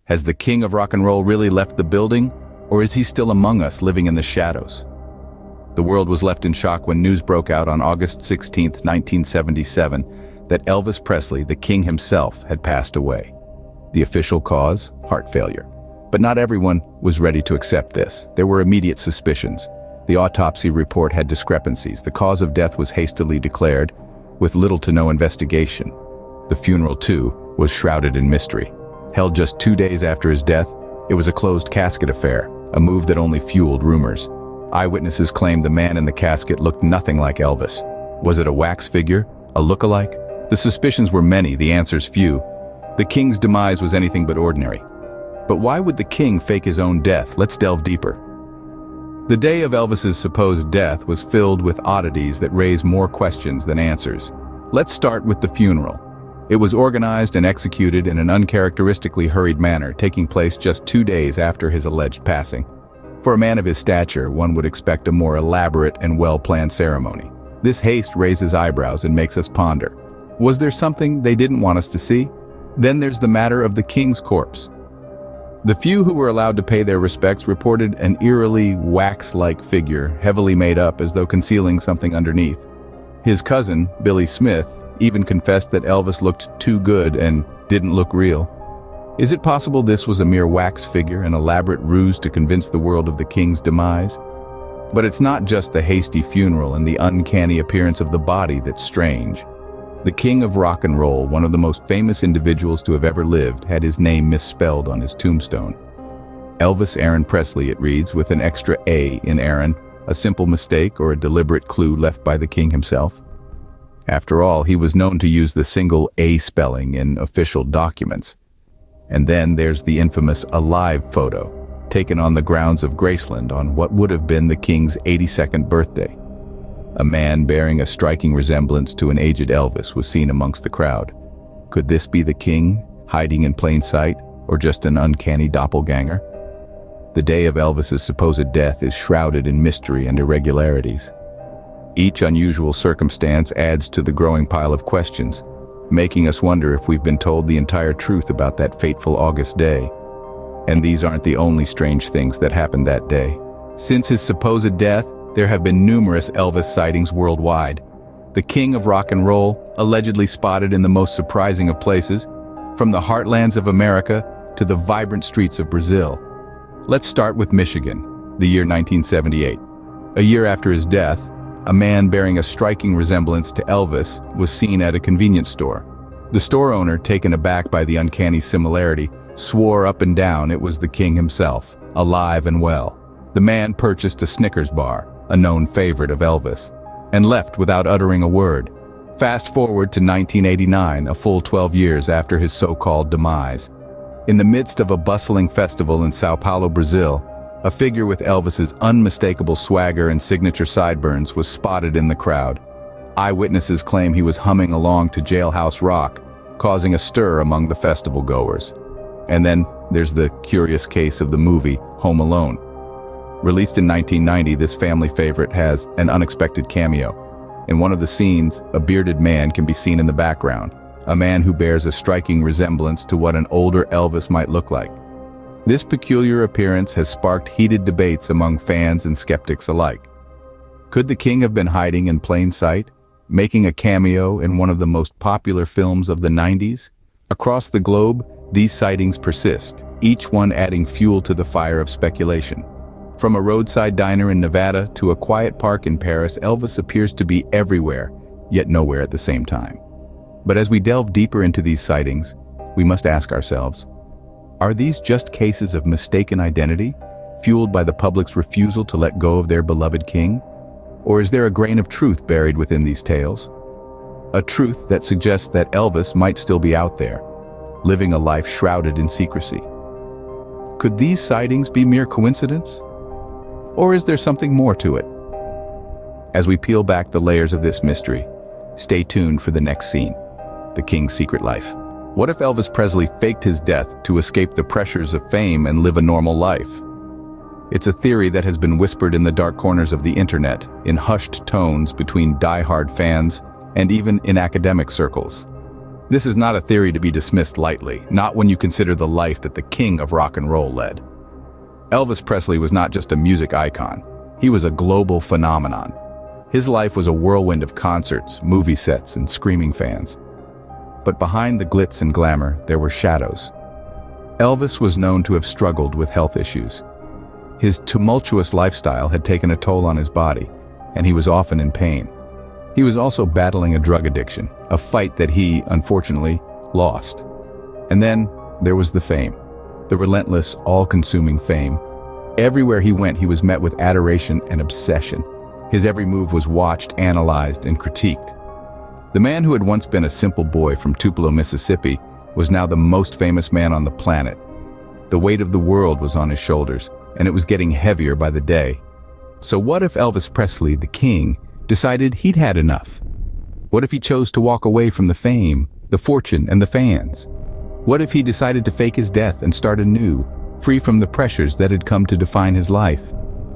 Has the king of rock and roll really left the building, or is he still among us living in the shadows? The world was left in shock when news broke out on August 16, 1977, that Elvis Presley, the king himself, had passed away. The official cause? Heart failure. But not everyone was ready to accept this. There were immediate suspicions. The autopsy report had discrepancies. The cause of death was hastily declared, with little to no investigation. The funeral, too, was shrouded in mystery. Held just 2 days after his death, it was a closed casket affair, a move that only fueled rumors. Eyewitnesses claimed the man in the casket looked nothing like Elvis. Was it a wax figure? A look-alike? The suspicions were many, the answers few. The king's demise was anything but ordinary. But why would the king fake his own death? Let's delve deeper. The day of Elvis's supposed death was filled with oddities that raised more questions than answers. Let's start with the funeral. It was organized and executed in an uncharacteristically hurried manner, taking place just 2 days after his alleged passing. For a man of his stature, one would expect a more elaborate and well-planned ceremony. This haste raises eyebrows and makes us ponder. Was there something they didn't want us to see? Then there's the matter of the king's corpse. The few who were allowed to pay their respects reported an eerily wax-like figure, heavily made up as though concealing something underneath. His cousin, Billy Smith, even confessed that Elvis looked too good and didn't look real. Is it possible this was a mere wax figure, an elaborate ruse to convince the world of the king's demise? But it's not just the hasty funeral and the uncanny appearance of the body that's strange. The king of rock and roll, one of the most famous individuals to have ever lived, had his name misspelled on his tombstone. Elvis Aaron Presley, it reads, with an extra A in Aaron, a simple mistake or a deliberate clue left by the king himself. After all, he was known to use the single A spelling in official documents. And then there's the infamous alive photo, taken on the grounds of Graceland on what would have been the king's 82nd birthday. A man bearing a striking resemblance to an aged Elvis was seen amongst the crowd. Could this be the king, hiding in plain sight, or just an uncanny doppelganger? The day of Elvis's supposed death is shrouded in mystery and irregularities. Each unusual circumstance adds to the growing pile of questions, making us wonder if we've been told the entire truth about that fateful August day. And these aren't the only strange things that happened that day. Since his supposed death, there have been numerous Elvis sightings worldwide. The king of rock and roll, allegedly spotted in the most surprising of places, from the heartlands of America to the vibrant streets of Brazil. Let's start with Michigan, the year 1978. A year after his death, a man bearing a striking resemblance to Elvis was seen at a convenience store. The store owner, taken aback by the uncanny similarity, swore up and down it was the king himself, alive and well. The man purchased a Snickers bar, a known favorite of Elvis, and left without uttering a word. Fast forward to 1989, a full 12 years after his so-called demise. In the midst of a bustling festival in Sao Paulo, Brazil, a figure with Elvis's unmistakable swagger and signature sideburns was spotted in the crowd. Eyewitnesses claim he was humming along to Jailhouse Rock, causing a stir among the festival goers. And then there's the curious case of the movie Home Alone. Released in 1990, this family favorite has an unexpected cameo. In one of the scenes, a bearded man can be seen in the background, a man who bears a striking resemblance to what an older Elvis might look like. This peculiar appearance has sparked heated debates among fans and skeptics alike. Could the king have been hiding in plain sight, making a cameo in one of the most popular films of the 90s? Across the globe, these sightings persist, each one adding fuel to the fire of speculation. From a roadside diner in Nevada to a quiet park in Paris, Elvis appears to be everywhere, yet nowhere at the same time. But as we delve deeper into these sightings, we must ask ourselves, are these just cases of mistaken identity, fueled by the public's refusal to let go of their beloved king? Or is there a grain of truth buried within these tales? A truth that suggests that Elvis might still be out there, living a life shrouded in secrecy. Could these sightings be mere coincidence? Or is there something more to it? As we peel back the layers of this mystery, stay tuned for the next scene, the king's secret life. What if Elvis Presley faked his death to escape the pressures of fame and live a normal life? It's a theory that has been whispered in the dark corners of the internet, in hushed tones between die-hard fans, and even in academic circles. This is not a theory to be dismissed lightly, not when you consider the life that the king of rock and roll led. Elvis Presley was not just a music icon, he was a global phenomenon. His life was a whirlwind of concerts, movie sets, and screaming fans. But behind the glitz and glamour, there were shadows. Elvis was known to have struggled with health issues. His tumultuous lifestyle had taken a toll on his body, and he was often in pain. He was also battling a drug addiction, a fight that he, unfortunately, lost. And then there was the fame, the relentless, all-consuming fame. Everywhere he went, he was met with adoration and obsession. His every move was watched, analyzed, and critiqued. The man who had once been a simple boy from Tupelo, Mississippi, was now the most famous man on the planet. The weight of the world was on his shoulders, and it was getting heavier by the day. So what if Elvis Presley, the king, decided he'd had enough? What if he chose to walk away from the fame, the fortune, and the fans? What if he decided to fake his death and start anew, free from the pressures that had come to define his life?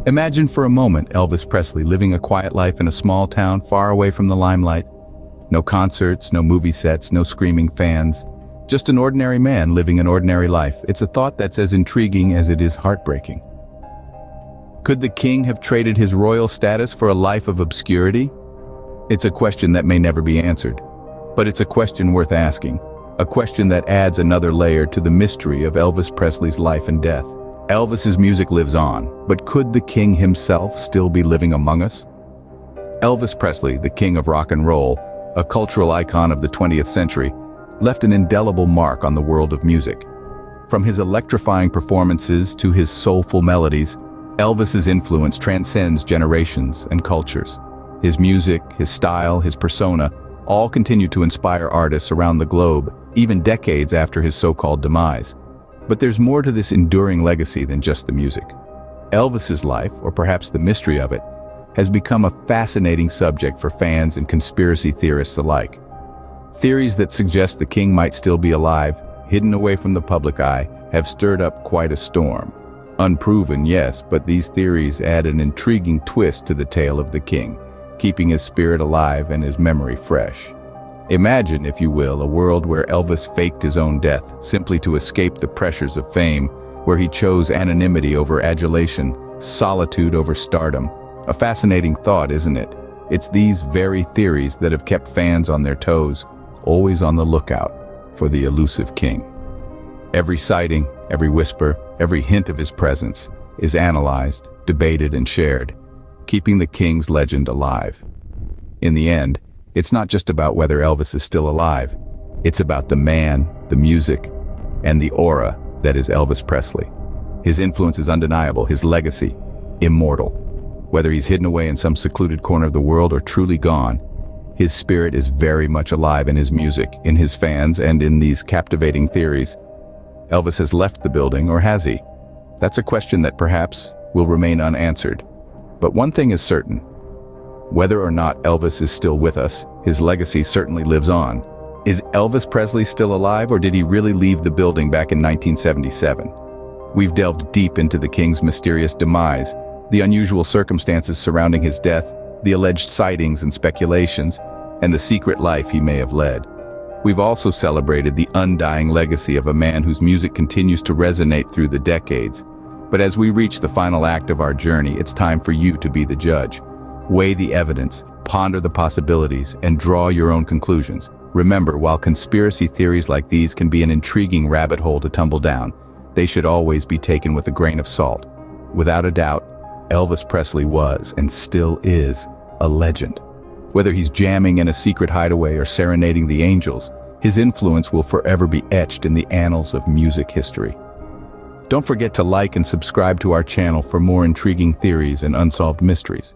Imagine for a moment Elvis Presley living a quiet life in a small town far away from the limelight. No concerts, no movie sets, no screaming fans. Just an ordinary man living an ordinary life. It's a thought that's as intriguing as it is heartbreaking. Could the king have traded his royal status for a life of obscurity? It's a question that may never be answered, but it's a question worth asking. A question that adds another layer to the mystery of Elvis Presley's life and death. Elvis's music lives on, but could the king himself still be living among us? Elvis Presley, the king of rock and roll, a cultural icon of the 20th century, left an indelible mark on the world of music. From his electrifying performances to his soulful melodies, Elvis's influence transcends generations and cultures. His music, his style, his persona, all continue to inspire artists around the globe, even decades after his so-called demise. But there's more to this enduring legacy than just the music. Elvis's life, or perhaps the mystery of it, has become a fascinating subject for fans and conspiracy theorists alike. Theories that suggest the king might still be alive, hidden away from the public eye, have stirred up quite a storm. Unproven, yes, but these theories add an intriguing twist to the tale of the king, keeping his spirit alive and his memory fresh. Imagine, if you will, a world where Elvis faked his own death simply to escape the pressures of fame, where he chose anonymity over adulation, solitude over stardom. A fascinating thought, isn't it? It's these very theories that have kept fans on their toes, always on the lookout for the elusive king. Every sighting, every whisper, every hint of his presence is analyzed, debated, and shared, keeping the king's legend alive. In the end, it's not just about whether Elvis is still alive. It's about the man, the music, and the aura that is Elvis Presley. His influence is undeniable, his legacy, immortal. Whether he's hidden away in some secluded corner of the world or truly gone, his spirit is very much alive in his music, in his fans, and in these captivating theories. Elvis has left the building, or has he? That's a question that perhaps will remain unanswered. But one thing is certain. Whether or not Elvis is still with us, his legacy certainly lives on. Is Elvis Presley still alive, or did he really leave the building back in 1977? We've delved deep into the king's mysterious demise, the unusual circumstances surrounding his death, the alleged sightings and speculations, and the secret life he may have led. We've also celebrated the undying legacy of a man whose music continues to resonate through the decades. But as we reach the final act of our journey, it's time for you to be the judge. Weigh the evidence, ponder the possibilities, and draw your own conclusions. Remember, while conspiracy theories like these can be an intriguing rabbit hole to tumble down, they should always be taken with a grain of salt. Without a doubt, Elvis Presley was, and still is, a legend. Whether he's jamming in a secret hideaway or serenading the angels, his influence will forever be etched in the annals of music history. Don't forget to like and subscribe to our channel for more intriguing theories and unsolved mysteries.